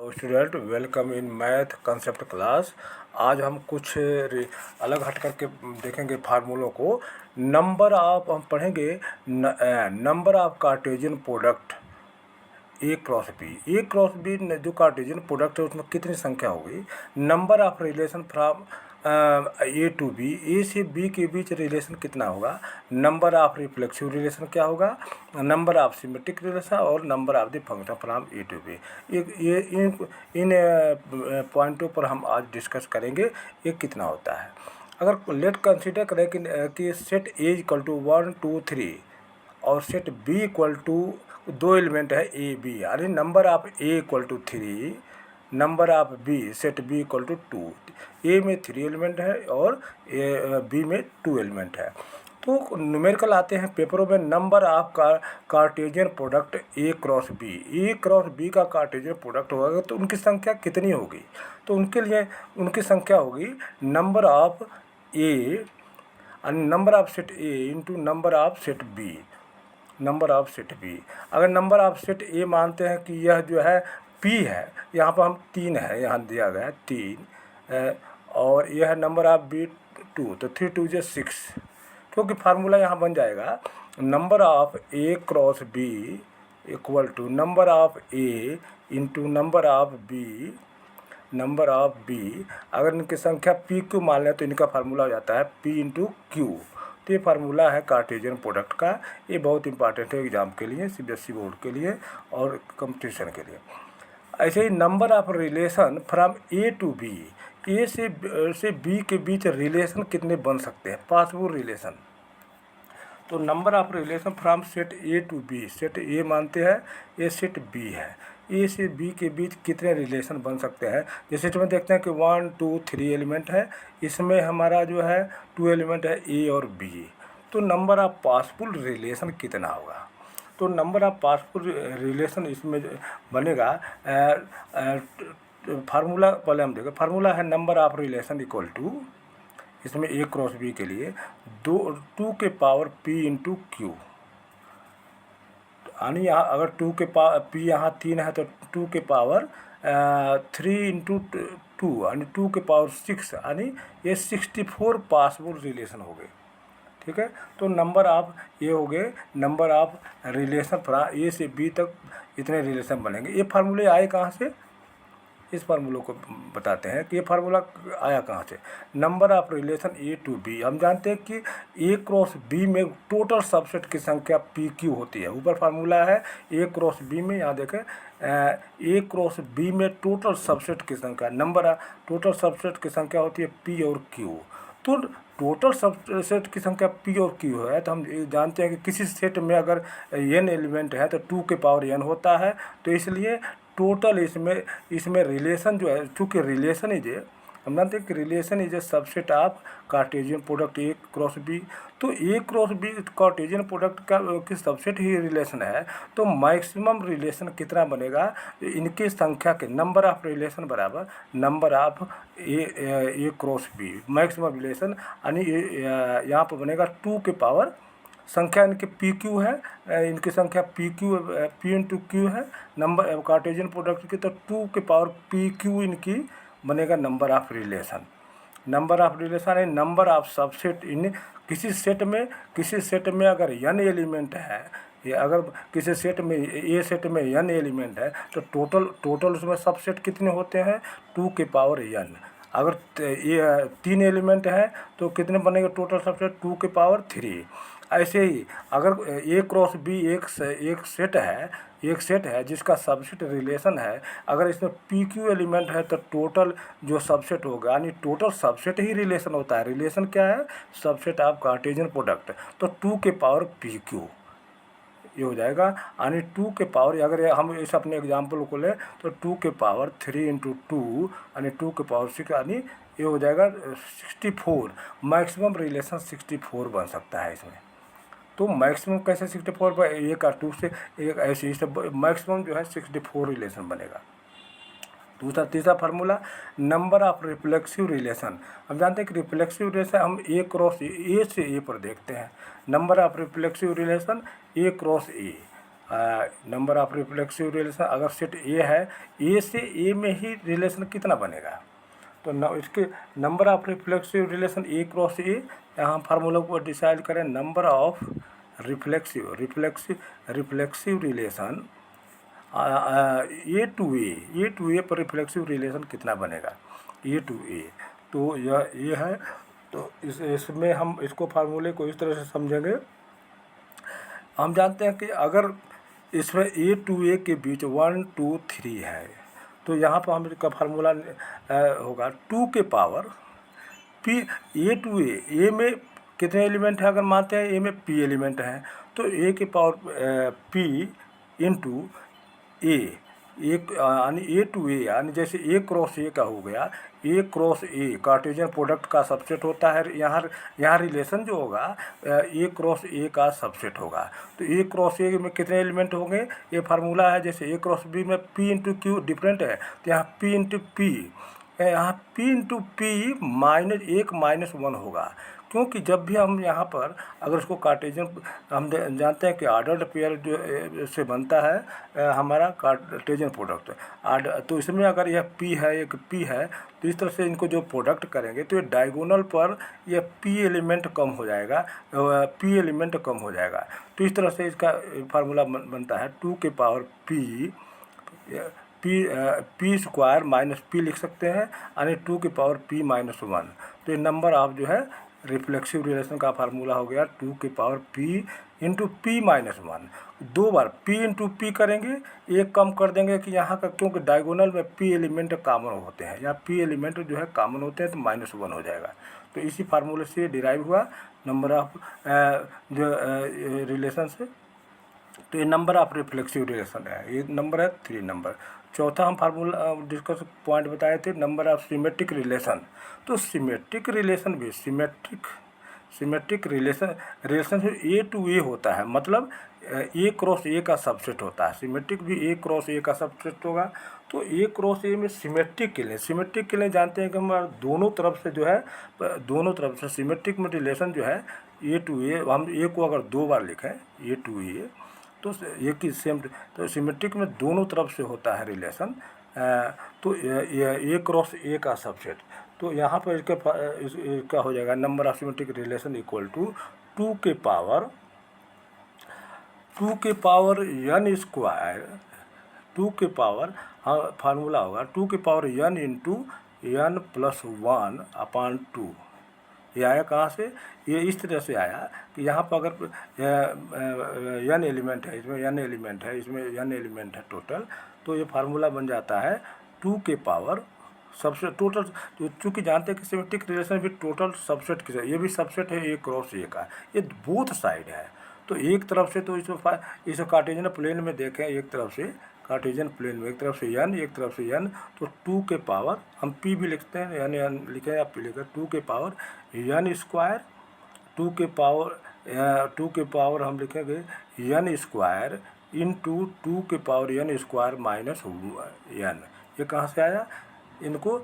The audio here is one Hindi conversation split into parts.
Student, welcome in math concept class. आज हम कुछ अलग हट करके देखेंगे फार्मूलों को। नंबर ऑफ हम पढ़ेंगे number of Cartesian product A cross B जो कार्टेशियन प्रोडक्ट है उसमें कितनी संख्या होगी। Number of relation from A to B, A से बी के बीच रिलेशन कितना होगा। नंबर ऑफ रिफ्लेक्सिव रिलेशन क्या होगा, नंबर ऑफ सिमेट्रिक रिलेशन और number of the function from A to B. ये इन पॉइंटों पर हम आज डिस्कस करेंगे ये कितना होता है। अगर लेट कंसिडर करें कि सेट ए इक्वल टू 1 2 3 और सेट बी इक्वल टू दो एलिमेंट है ए बी, यानी number of A equal to 3, number of B set B equal to 2। A में 3 एलिमेंट है और बी में 2 एलिमेंट है। तो न्यूमेरिकल आते हैं पेपरों में। Number of Cartesian product A cross B का कार्टेशियन प्रोडक्ट होगा तो उनकी संख्या कितनी होगी। तो उनके लिए उनकी संख्या होगी number of A number of set A into number of set B, number of set B. अगर नंबर ऑफ सेट ए मानते हैं कि यह जो है पी है, यहाँ पर हम 3 है, यहाँ दिया गया है 3 और यह है नंबर ऑफ बी 2, तो 3 2 जो 6, क्योंकि फार्मूला यहाँ बन जाएगा number of A cross B equal to number of A into number of B, number of B. अगर इनकी संख्या पी क्यू मान लें तो इनका फार्मूला हो जाता है पी इंटू क्यू। तो ये फार्मूला है कार्टेशियन प्रोडक्ट का। ये बहुत इंपॉर्टेंट है एग्जाम के लिए, सीबीएसई बोर्ड के लिए और कंपटीशन के लिए। ऐसे ही number of relation from A to B, A से बी के बीच रिलेशन कितने बन सकते हैं, पॉसिबल रिलेशन। तो number of relation from set A to B, set A मानते हैं ये सेट बी है, ए से बी के बीच कितने रिलेशन बन सकते हैं। जैसे इसमें देखते हैं कि 1 2 3 एलिमेंट है, इसमें हमारा जो है 2 एलिमेंट है ए और बी। तो नंबर ऑफ पॉसिबल रिलेशन कितना होगा। तो नंबर ऑफ पॉसिबल रिलेशन इसमें बनेगा। फार्मूला पहले हम देखें। फार्मूला है number of relation equal to, इसमें ए क्रॉस बी के लिए 2 के पावर पी इंटू क्यू, यानी यहाँ अगर 2 के पावर पी यहाँ 3 है तो 2 के पावर 3 इंटू 2 यानी 2 के पावर 6, यानी ये 64 पॉसिबल रिलेशन हो गए। ठीक है, तो नंबर ऑफ ये हो गए नंबर ऑफ रिलेशन फ्रॉम ए से बी तक इतने रिलेशन बनेंगे। ये फार्मूले आए कहाँ से, इस फार्मूलों को बताते हैं कि ये फार्मूला आया कहाँ से। Number of relation A to B, हम जानते हैं कि ए क्रॉस बी में टोटल सबसेट की संख्या पी क्यू होती है। ऊपर फार्मूला है ए क्रॉस बी में, यहाँ देखें ए क्रॉस बी में टोटल सबसेट की संख्या, नंबर टोटल सबसेट की संख्या होती है पी और क्यू। तो टोटल सबसेट की संख्या पी और क्यू है, तो हम जानते हैं कि किसी सेट में अगर n एलिमेंट है तो 2 के पावर n होता है। तो इसलिए टोटल इसमें रिलेशन जो है, चूँकि रिलेशन इज ए, हम जानते हैं कि relation is a subset of Cartesian product A cross B. तो A cross B Cartesian product का की सबसेट ही रिलेशन है। तो मैक्सिमम रिलेशन कितना बनेगा, इनकी संख्या के नंबर ऑफ रिलेशन बराबर number of A cross B, maximum relation, यानी यहाँ पर बनेगा 2 के पावर संख्या इनके पी क्यू है, इनकी संख्या पी इंटू क्यू है नंबर कार्टेशियन प्रोडक्ट की, तो 2 के पावर पी क्यू इनकी बनेगा number of relation. Number of relation है नंबर ऑफ सबसेट इन किसी सेट में अगर n एलिमेंट है, या अगर किसी सेट में ए सेट में n एलिमेंट है तो टोटल उसमें सबसेट कितने होते हैं 2 के पावर n। अगर ये 3 एलिमेंट है तो कितने बनेंगे टोटल सबसेट 2 के पावर 3। ऐसे ही अगर ए क्रॉस बी एक सेट है जिसका सबसेट रिलेशन है, अगर इसमें पी क्यू एलिमेंट है तो टोटल जो सबसेट होगा, यानी टोटल सबसेट ही रिलेशन होता है। रिलेशन क्या है, सबसेट ऑफ कार्टेशियन प्रोडक्ट, तो 2 के पावर पी क्यू ये हो जाएगा। यानी 2 के पावर, अगर हम इस अपने एग्जाम्पल को लें तो 2 के पावर 3 इंटू 2 यानी 2 के पावर 6, यानी ये हो जाएगा 64। मैक्सिमम रिलेशन 64 बन सकता है इसमें। तो मैक्सिमम कैसे 64 एक और 2 से एक ऐसे मैक्सिमम जो है 64 रिलेशन बनेगा। तीसरा formula number of reflexive relation, हम जानते हैं कि रिफ्लेक्सिव रिलेशन हम ए क्रॉस ए से ए पर देखते हैं। Number of reflexive relation A cross A, number of reflexive relation अगर सेट ए है, ए से ए में ही रिलेशन कितना बनेगा, तो इसके number of reflexive relation A cross A, यहाँ फार्मूला को डिसाइड करें, number of reflexive relation A to A पर रिफ्लेक्सिव रिलेशन कितना बनेगा, ए टू ए, तो यह ए है। तो इसमें हम इसको फार्मूले को इस तरह से समझेंगे। हम जानते हैं कि अगर इसमें ए टू ए के बीच 1 2 3 है, तो यहाँ पर हम इसका फार्मूला होगा 2 के पावर पी, ए टू ए में कितने एलिमेंट है, अगर मानते हैं ए में पी एलिमेंट हैं, तो ए के पावर पी इंटू ए, एक यानी ए टू ए, यानी जैसे ए क्रॉस ए का हो गया, ए क्रॉस ए कार्टेशियन प्रोडक्ट का सबसेट होता है। यहाँ रिलेशन जो होगा ए क्रॉस ए का सबसेट होगा। तो ए क्रॉस ए में कितने एलिमेंट होंगे, ये फार्मूला है, जैसे ए क्रॉस बी में पी इंटू क्यू डिफरेंट है, तो यहाँ पी इंटू पी, यहाँ पी इंटू पी -1 होगा, क्योंकि जब भी हम यहाँ पर अगर उसको कार्टेशियन, हम जानते हैं कि ऑर्डर्ड पेयर जो से बनता है हमारा कार्टेशियन प्रोडक्ट, तो इसमें अगर यह पी है, एक पी है, तो इस तरह से इनको जो प्रोडक्ट करेंगे तो ये डायगोनल पर यह पी एलिमेंट कम हो जाएगा, पी एलिमेंट कम हो जाएगा। तो इस तरह से इसका फार्मूला बनता है 2 के power P square minus P लिख सकते हैं, यानी 2 के पावर p -1। तो ये नंबर ऑफ जो है रिफ्लेक्सिव रिलेशन का फार्मूला हो गया 2 के पावर p इंटू पी -1। 2 बार p इंटू पी करेंगे, एक कम कर देंगे कि यहाँ का, क्योंकि डायगोनल में p एलिमेंट कॉमन होते हैं, यहाँ p एलिमेंट जो है कॉमन होते हैं, तो -1 हो जाएगा। तो इसी फार्मूले से डिराइव हुआ नंबर ऑफ जो रिलेशन से। तो ये नंबर ऑफ रिफ्लेक्सिव रिलेशन है, ये नंबर है 3 नंबर। चौथा हम फार्मूला डिस्कस पॉइंट बताए थे, नंबर ऑफ सिमेट्रिक रिलेशन। तो सिमेट्रिक रिलेशन भी सिमेट्रिक रिलेशन ए टू ए होता है, मतलब ए क्रॉस ए का सबसेट होता है। सिमेट्रिक भी ए क्रॉस ए का सबसेट होगा। तो ए क्रॉस ए में सिमेट्रिक के लिए जानते हैं कि हमारे दोनों तरफ से जो है, दोनों तरफ से सिमेट्रिक में रिलेशन जो है ए टू ए, हम ए को अगर 2 बार लिखें ए टू ए, तो एक ही सेम, तो सिमेट्रिक में दोनों तरफ से होता है रिलेशन। तो ए क्रॉस ए का सबसेट, तो यहाँ पर इसका हो जाएगा number of symmetric relation equal to 2 के पावर n स्क्वायर, 2 के पावर, हाँ फार्मूला होगा 2 के power n into n plus 1/2। ये आया कहाँ से, ये इस तरह से आया कि यहाँ पर अगर n एलिमेंट है, इसमें n एलिमेंट है, इसमें n एलिमेंट है टोटल, तो ये फार्मूला बन जाता है 2 के पावर सबसे टोटल। तो चूँकि जानते हैं कि सिमेट्रिक रिलेशन भी टोटल सबसेट की, ये भी सबसेट है ए क्रॉस ए का, ये बोथ साइड है। तो एक तरफ से, तो इस कार्टेशियन प्लेन में देखें, एक तरफ से कार्टेशियन प्लेन में एक तरफ से n, एक तरफ से n, तो 2 के पावर, हम p भी लिखते हैं, n लिखें या p लिखें, 2 के पावर n स्क्वायर, 2 के पावर हम लिखेंगे n स्क्वायर इंटू 2 के power n square minus n। ये कहाँ से आया, इनको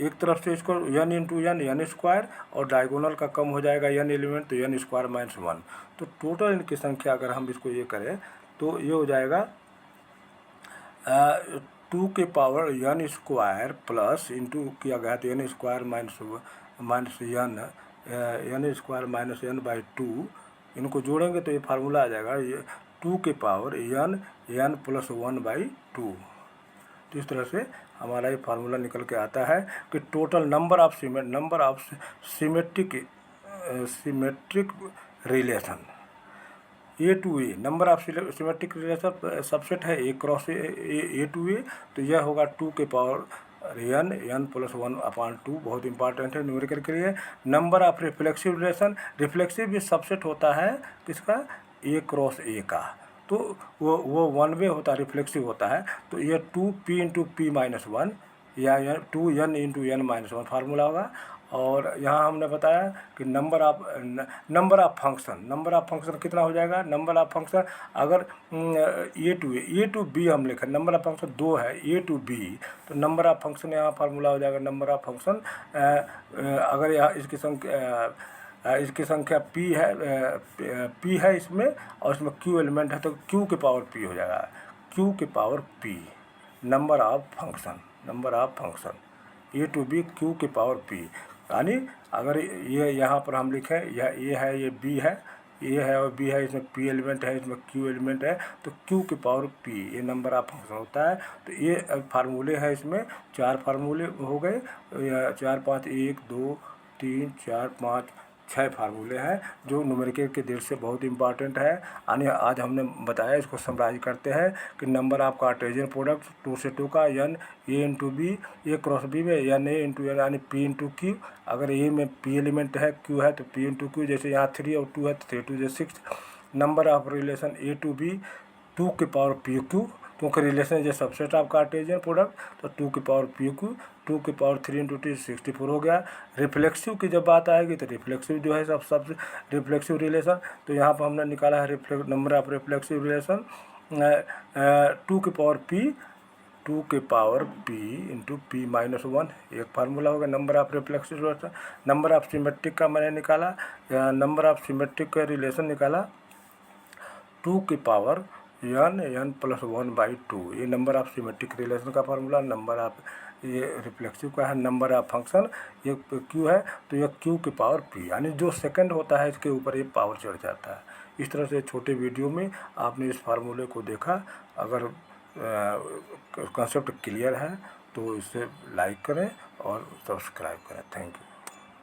एक तरफ से इसको n इंटू n स्क्वायर, और डायगोनल का कम हो जाएगा n एलिमेंट, तो n स्क्वायर -1। तो टोटल इनकी संख्या अगर हम इसको ये करें, तो ये हो जाएगा 2 के power n square plus into किया गया तो n square minus n square minus n/2, इनको जोड़ेंगे तो ये फार्मूला आ जाएगा, ये 2 के पावर n प्लस 1/2। तो इस तरह से हमारा ये फार्मूला निकल के आता है कि total number of symmetric relation A to A, number of symmetric relation subset है ए क्रॉस ए टू ए, तो यह होगा 2 के पावर n प्लस 1/2, बहुत इंपॉर्टेंट है न्यूमेरिकल के लिए। Number of reflexive relation, reflexive भी सबसेट होता है किसका, ए क्रॉस ए का, तो वो 1 वे होता है, रिफ्लेक्सिव होता है। तो ये 2p इंटू p -1 या 2n इंटू n -1 फार्मूला होगा। और यहाँ हमने बताया कि नंबर ऑफ फंक्शन कितना हो जाएगा, नंबर ऑफ फंक्शन अगर ए टू बी हम लिखें, नंबर ऑफ फंक्शन 2 है ए टू बी, तो नंबर ऑफ फंक्शन यहाँ फार्मूला हो जाएगा, नंबर ऑफ फंक्शन अगर यहाँ इसकी संख्या इसकी संख्या p है, p है इसमें, और इसमें q एलिमेंट है तो q के पावर p हो जाएगा, q के power p number of function A to B q के पावर p। यानी अगर ये यहाँ पर हम लिखें यह ए है, ये b है, ए है और b है, इसमें p एलिमेंट है, इसमें q एलिमेंट है, तो q के पावर p ये नंबर ऑफ फंक्शन होता है। तो ये फार्मूले हैं, इसमें 4 फार्मूले हो गए, 4 5 1 2 3 4 5 6 फार्मूले हैं जो न्यूमेरिकल के दृष्टि से बहुत इंपॉर्टेंट है। यानी आज हमने बताया, इसको समराइज करते हैं कि नंबर ऑफ कार्टेशियन प्रोडक्ट 2 से 2 का n a into B, A cross B में n a इंटू n यानी p इंटू q। अगर a में p एलिमेंट है, q है तो p इंटू q, जैसे यहाँ 3 और 2 है तो 3 2 6। Number of relation a to b 2 के पावर p q, क्योंकि relation is subset of Cartesian product, तो 2 के पावर p q, 2 के पावर 3 इंटू 2 64 हो गया। रिफ्लेक्सिव की जब बात आएगी तो रिफ्लेक्सिव जो है सब रिफ्लेक्सिव रिलेशन, तो यहाँ पर हमने निकाला है नंबर ऑफ रिफ्लेक्सिव रिलेशन 2 के power p into p minus 1, एक फार्मूला होगा number of reflexive relation. Number of symmetric का मैंने निकाला, नंबर ऑफ सिमेट्रिक का रिलेशन निकाला 2 के पावर n प्लस 1/2, ये नंबर ऑफ सिमेट्रिक रिलेशन का फार्मूला। नंबर ऑफ ये रिफ्लेक्सिव का है, नंबर ऑफ फंक्शन ये q है, तो ये q के पावर p, यानी जो सेकंड होता है इसके ऊपर ये पावर चढ़ जाता है। इस तरह से छोटे वीडियो में आपने इस फार्मूले को देखा। अगर कंसेप्ट क्लियर है तो इसे लाइक करें और सब्सक्राइब करें। Thank you.